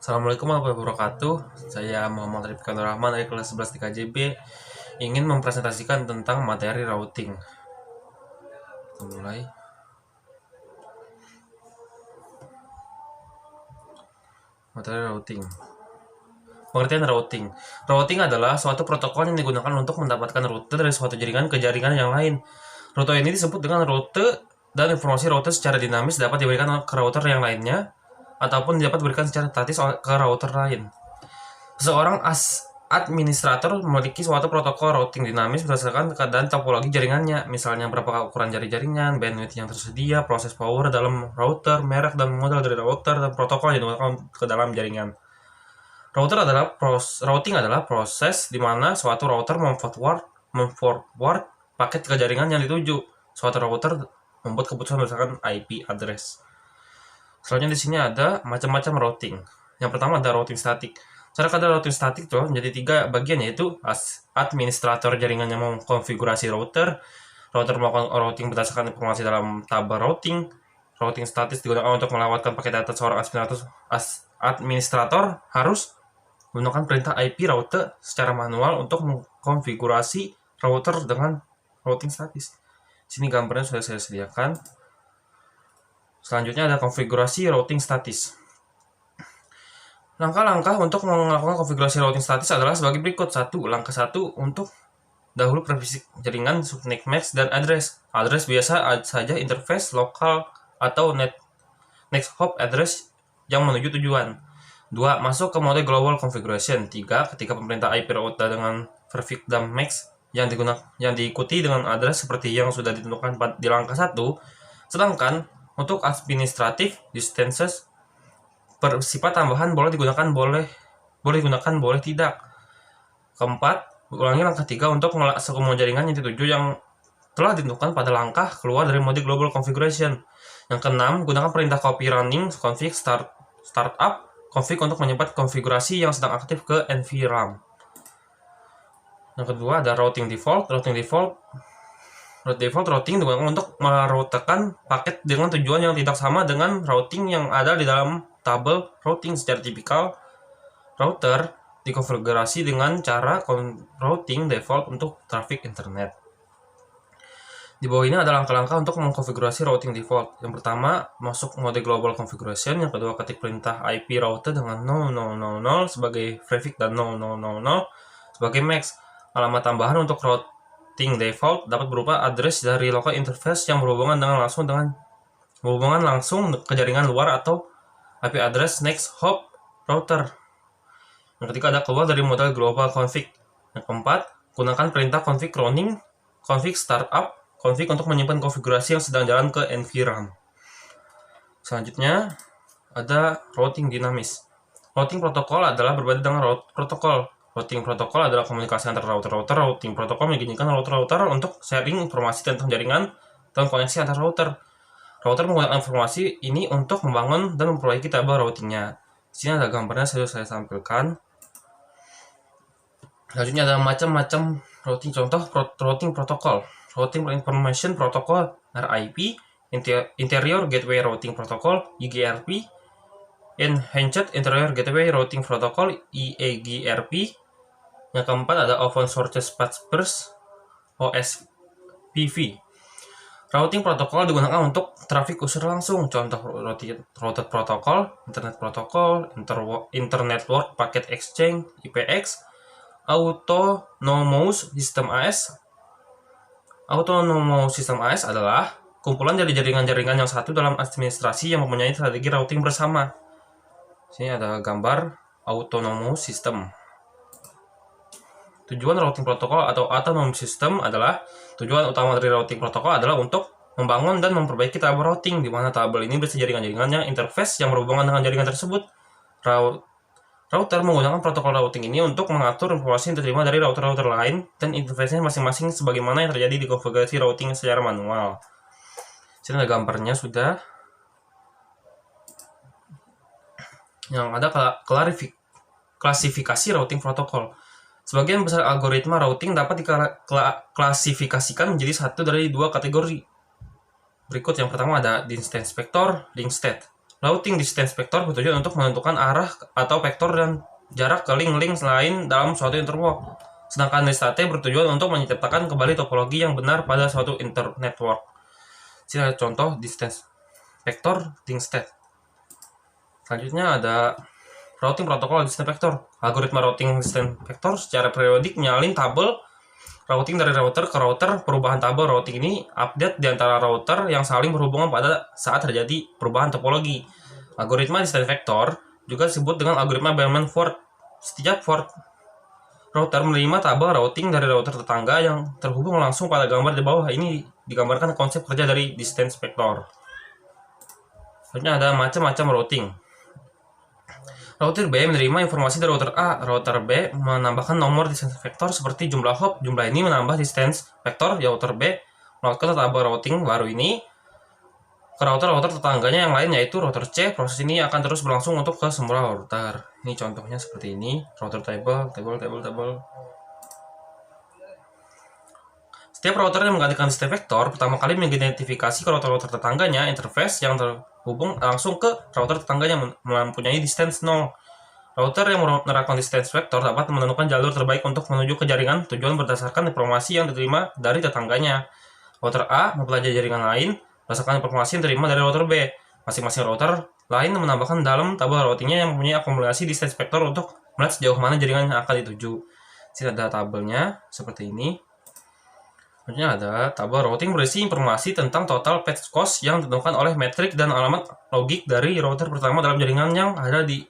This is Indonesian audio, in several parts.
Assalamualaikum warahmatullahi wabarakatuh. Saya Muhammad Rifkan Rahman dari kelas 11 TKJB ingin mempresentasikan tentang materi routing. Kita mulai. Materi routing. Pengertian routing. Routing adalah suatu protokol yang digunakan untuk mendapatkan rute dari suatu jaringan ke jaringan yang lain. Rute ini disebut dengan rute dan informasi rute secara dinamis dapat diberikan ke router yang lainnya ataupun dapat diberikan secara statis ke router lain. Seseorang administrator memiliki suatu protokol routing dinamis berdasarkan keadaan topologi jaringannya, misalnya berapa ukuran jari jaringan, bandwidth yang tersedia, proses power dalam router, merek dan model dari router, dan protokol yang digunakan ke dalam jaringan. Routing adalah proses di mana suatu router memforward paket ke jaringan yang dituju. Suatu router membuat keputusan berdasarkan IP address. Selanjutnya di sini ada macam-macam routing. Yang pertama ada routing statik. Cara kerja routing statik itu menjadi 3 bagian, yaitu administrator jaringan yang mengkonfigurasi router melakukan routing berdasarkan informasi dalam tabel routing. Routing statis digunakan untuk melewatkan paket data. Seorang administrator harus menggunakan perintah IP router secara manual untuk mengkonfigurasi router dengan routing statis. Sini gambarnya sudah saya sediakan. Selanjutnya ada konfigurasi routing statis. Langkah-langkah untuk melakukan konfigurasi routing statis adalah sebagai berikut. Langkah 1 untuk dahulu prefix jaringan, subnet max, dan address. Address biasa saja interface lokal atau next hop address yang menuju tujuan. 2. Masuk ke mode global configuration. 3. Ketika pemerintah IP router dengan prefix dan max yang diikuti dengan address seperti yang sudah ditentukan di langkah 1. Sedangkan untuk administrative distances bersifat tambahan boleh digunakan boleh tidak. Keempat, ulangi langkah 3 untuk semua jaringan yang dituju yang telah ditentukan pada langkah keluar dari mode global configuration. Yang keenam, gunakan perintah copy running config startup config untuk menyimpan konfigurasi yang sedang aktif ke NVRAM. Yang kedua ada routing default. Routing digunakan untuk meroutekan paket dengan tujuan yang tidak sama dengan routing yang ada di dalam tabel routing. Secara tipikal, router dikonfigurasi dengan cara routing default untuk traffic internet. Di bawah ini ada langkah-langkah untuk mengkonfigurasi routing default. Yang pertama, masuk mode global configuration. Yang kedua, ketik perintah IP router dengan 0000 sebagai prefix dan 0000 sebagai max. Alamat tambahan untuk routing default dapat berupa address dari local interface yang berhubungan langsung ke jaringan luar atau IP address next hop router. Yang ketiga ada keluar dari model global config. Yang keempat, gunakan perintah config running config startup config untuk menyimpan konfigurasi yang sedang jalan ke NVRAM. Selanjutnya ada routing dinamis. Routing protokol adalah berbeda dengan protokol. Routing protokol adalah komunikasi antara router-router. Routing protokol mengizinkan router-router untuk sharing informasi tentang jaringan dan koneksi antar router. Router menggunakan informasi ini untuk membangun dan memperbaiki tabel routingnya. Di sini ada gambarnya saya tampilkan. Selanjutnya ada macam-macam routing. Contoh routing protokol. Routing Information Protocol (RIP), Interior Gateway Routing Protocol (IGRP), Enhanced Interior Gateway Routing Protocol (EAGRP). Yang keempat ada Open Source Patch Burst (OSPV). Routing protokol digunakan untuk trafik user langsung. Contoh routed protocol, internet protocol, Internet Packet Exchange (IPX), Autonomous System AS. Autonomous System AS adalah kumpulan dari jaringan-jaringan yang satu dalam administrasi yang mempunyai strategi routing bersama. Sini ada gambar Autonomous System. Tujuan routing protokol atau autonomous system adalah tujuan utama dari routing protokol adalah untuk membangun dan memperbaiki tabel routing, di mana tabel ini berisi jaringan-jaringannya, interface yang berhubungan dengan jaringan tersebut. Router menggunakan protokol routing ini untuk mengatur informasi yang diterima dari router-router lain dan interface-nya masing-masing sebagaimana yang terjadi di konfigurasi routing secara manual. Sini ada gambarnya sudah. Yang ada klasifikasi routing protokol. Sebagian besar algoritma routing dapat diklasifikasikan menjadi satu dari 2 kategori. Berikut yang pertama ada distance vector, link state. Routing distance vector bertujuan untuk menentukan arah atau vektor dan jarak ke link-link lain dalam suatu interwalk. Sedangkan listate bertujuan untuk menciptakan kembali topologi yang benar pada suatu internetwork. Sini ada contoh distance vector link state. Selanjutnya ada routing protokol distance vector. Algoritma routing distance vector secara periodik menyalin tabel routing dari router ke router. Perubahan tabel routing ini update di antara router yang saling berhubungan pada saat terjadi perubahan topologi. Algoritma distance vector juga disebut dengan algoritma Bellman-Ford. Setiap Ford router menerima tabel routing dari router tetangga yang terhubung langsung pada gambar di bawah. Ini digambarkan konsep kerja dari distance vector. Selanjutnya ada macam-macam routing. Router B menerima informasi dari router A. Router B menambahkan nomor distance vector seperti jumlah hop. Jumlah ini menambah distance vector. Router B melakukan tabel routing baru ini ke router-router tetangganya yang lain, yaitu router C. Proses ini akan terus berlangsung untuk ke semua router. Ini contohnya seperti ini. Router table. Setiap router yang menggantikan distance vector pertama kali mengidentifikasi ke router-router tetangganya interface yang terhubung langsung ke router tetangganya mempunyai distance 0. Router yang menerapkan distance vector dapat menentukan jalur terbaik untuk menuju ke jaringan tujuan berdasarkan informasi yang diterima dari tetangganya. Router A mempelajari jaringan lain berdasarkan informasi yang diterima dari router B. Masing-masing router lain menambahkan dalam tabel routingnya yang mempunyai akumulasi distance vector untuk melihat sejauh mana jaringan yang akan dituju. Sini ada tabelnya seperti ini. Selanjutnya ada tabel routing berisi informasi tentang total path cost yang ditentukan oleh metrik dan alamat logik dari router pertama dalam jaringan yang ada di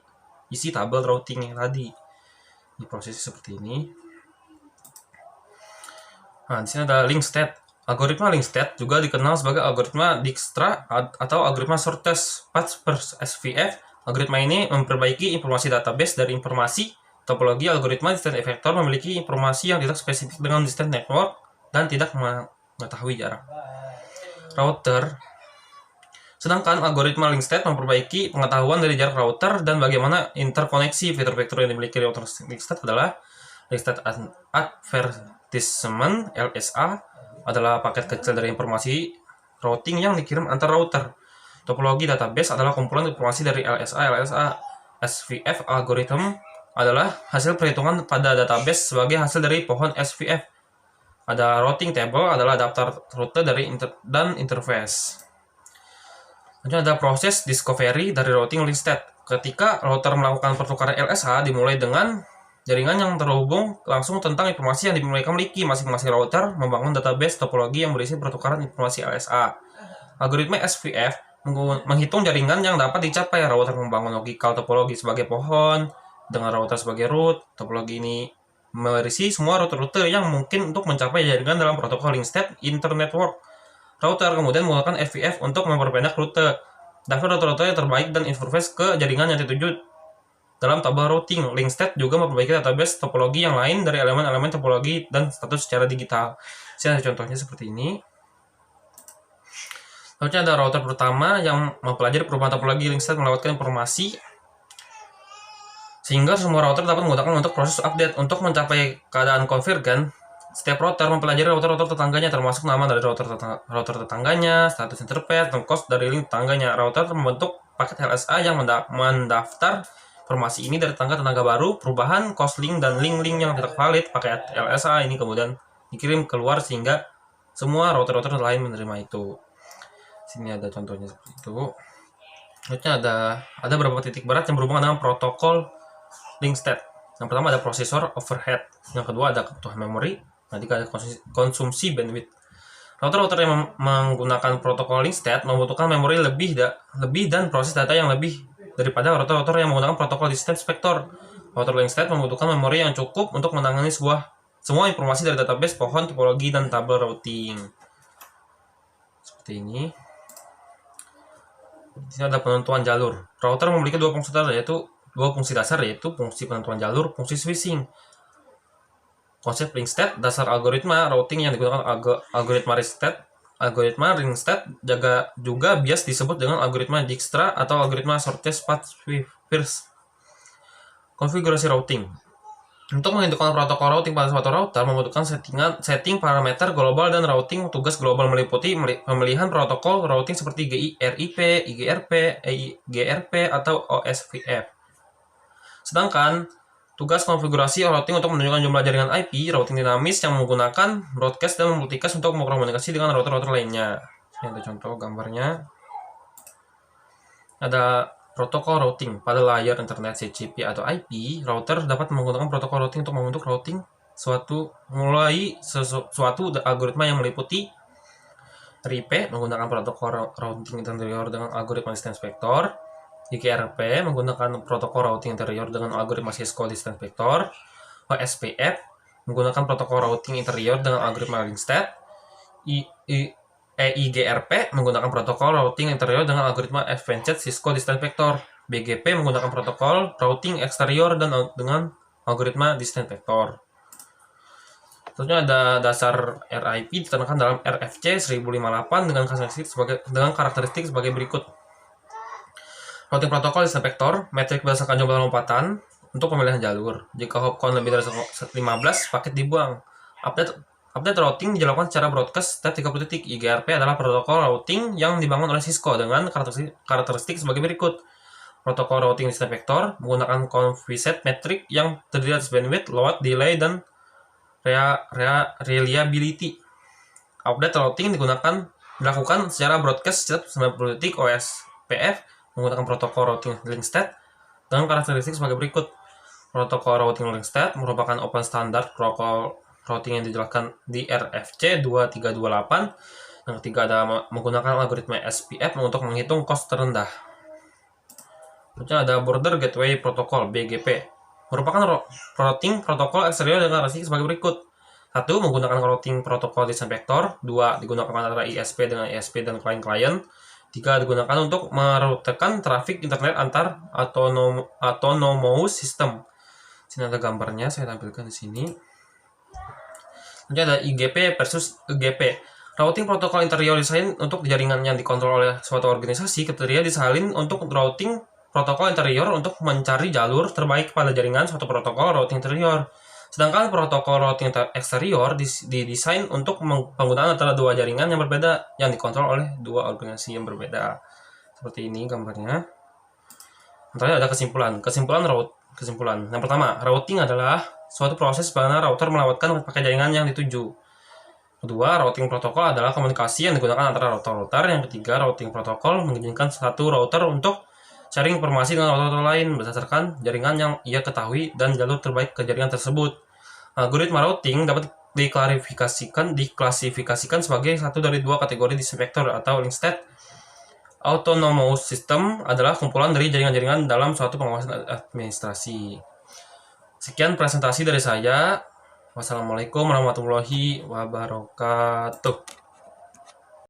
isi tabel routing yang tadi. Ini prosesnya seperti ini. Nah, di sini ada link state. Algoritma link state juga dikenal sebagai algoritma Dijkstra atau algoritma shortest path per SVF. Algoritma ini memperbaiki informasi database dari informasi topologi. Algoritma distance vector memiliki informasi yang tidak spesifik dengan distance network dan tidak mengetahui jarak router. Sedangkan algoritma link state memperbaiki pengetahuan dari jarak router dan bagaimana interkoneksi. Fitur-fitur yang dimiliki router link state adalah link state advertisement (LSA) adalah paket kecil dari informasi routing yang dikirim antar router. Topologi database adalah kumpulan informasi dari LSA. SVF algorithm adalah hasil perhitungan pada database sebagai hasil dari pohon SVF. Ada routing table adalah daftar rute dari dan interface. Selanjutnya ada proses discovery dari routing link state. Ketika router melakukan pertukaran LSA dimulai dengan jaringan yang terhubung langsung tentang informasi yang mereka miliki. Masing-masing router membangun database topologi yang berisi pertukaran informasi LSA. Algoritma SVF menghitung jaringan yang dapat dicapai. Router membangun logical topologi sebagai pohon dengan router sebagai root. Topologi ini berisi semua rute-rute yang mungkin untuk mencapai jaringan dalam protokol link state internetwork. Router kemudian menggunakan SVF untuk memperbanyak rute. Daftar rute-rute yang terbaik dan interface ke jaringan yang dituju dalam tabel routing. Link state juga memperbaiki database topologi yang lain dari elemen-elemen topologi dan status secara digital. Sini ada contohnya seperti ini. Selanjutnya ada router pertama yang mempelajari perubahan topologi link state melewatkan informasi sehingga semua router dapat menggunakan untuk proses update. Untuk mencapai keadaan konvergen, setiap router mempelajari router-router tetangganya termasuk nama dari router tetangganya, status interface, dan cost dari link tetangganya. Router membentuk paket LSA yang mendaftar informasi ini dari tetangga baru. Perubahan cost link dan link-link yang tidak valid pakai LSA ini kemudian dikirim keluar sehingga semua router-router lain menerima itu. Sini ada contohnya seperti itu. Selanjutnya ada beberapa titik berat yang berhubungan dengan protokol link state. Yang pertama ada prosesor overhead. Yang kedua ada kebutuhan memori. Nanti ada konsumsi bandwidth. Router-router yang menggunakan protokol link state membutuhkan memori lebih dan proses data yang lebih daripada router-router yang menggunakan protokol distance vector. Router link state membutuhkan memori yang cukup untuk menangani semua informasi dari database, pohon, topologi, dan tabel routing. Seperti ini. Di sini ada penentuan jalur. Router memiliki dua fungsi dasar yaitu fungsi penentuan jalur, fungsi switching. Konsep link state dasar algoritma routing yang digunakan algoritma ring state juga bias disebut dengan algoritma Dijkstra atau algoritma shortest path first. Konfigurasi routing. Untuk menentukan protokol routing pada suatu router membutuhkan setting parameter global dan routing. Tugas global meliputi pemilihan protokol routing seperti GI-RIP, IGRP, EIGRP, atau OSPF. Sedangkan tugas konfigurasi routing untuk menunjukkan jumlah jaringan IP, routing dinamis yang menggunakan broadcast dan multicast untuk berkomunikasi dengan router-router lainnya. Ini ada contoh gambarnya. Ada protokol routing pada layar internet TCP atau IP. Router dapat menggunakan protokol routing untuk membentuk routing suatu algoritma yang meliputi RIP menggunakan protokol routing interior dengan algoritma distance vector, IGRP menggunakan protokol routing interior dengan algoritma Cisco distance vector, OSPF menggunakan protokol routing interior dengan algoritma link state, EIGRP menggunakan protokol routing interior dengan algoritma Advanced Cisco Distance Vector. BGP menggunakan protokol routing eksterior dan dengan algoritma Distance Vector. Tentunya ada dasar RIP ditekankan dalam RFC 1058 dengan karakteristik sebagai berikut. Routing protokol Distance Vector, metrik berdasarkan jumlah lompatan untuk pemilihan jalur. Jika hop count lebih dari 15, paket dibuang. Update routing dilakukan secara broadcast setiap 30 detik. IGRP adalah protokol routing yang dibangun oleh Cisco dengan karakteristik sebagai berikut. Protokol routing distance vector menggunakan coefficient metrik yang terdiri atas bandwidth, load, delay, dan reliability. Update routing dilakukan secara broadcast setiap 90 detik. OSPF menggunakan protokol routing link state dengan karakteristik sebagai berikut. Protokol routing link state merupakan open standard protokol routing yang dijelaskan di RFC 2328. Yang ketiga ada menggunakan algoritma SPF untuk menghitung cost terendah. Selanjutnya ada Border Gateway Protocol (BGP). Merupakan routing protokol eksterior dengan karakteristik sebagai berikut. 1. Menggunakan routing protokol distance vector. 2. Digunakan antara ISP dengan ISP dan klien-klien. 3. Digunakan untuk merutekan trafik internet antar autonomous system. Sini ada gambarnya, saya tampilkan di sini. Selanjutnya ada IGP versus EGP. Routing protokol interior desain untuk jaringan yang dikontrol oleh suatu organisasi. Kriteria disalin untuk routing protokol interior untuk mencari jalur terbaik pada jaringan suatu protokol routing interior. Sedangkan protokol routing eksterior didesain untuk penggunaan antara dua jaringan yang berbeda yang dikontrol oleh dua organisasi yang berbeda. Seperti ini gambarnya. Nanti ada kesimpulan. Kesimpulan. Yang pertama, routing adalah suatu proses di mana router melewatkan pakai jaringan yang dituju. Kedua, routing protokol adalah komunikasi yang digunakan antara router-router. Yang ketiga, routing protokol mengizinkan satu router untuk sharing informasi dengan router lain berdasarkan jaringan yang ia ketahui dan jalur terbaik ke jaringan tersebut. Algoritma routing dapat diklasifikasikan sebagai satu dari dua kategori distance vector atau link state. Autonomous system adalah kumpulan dari jaringan-jaringan dalam suatu pengawasan administrasi. Sekian presentasi dari saya. Wassalamualaikum warahmatullahi wabarakatuh.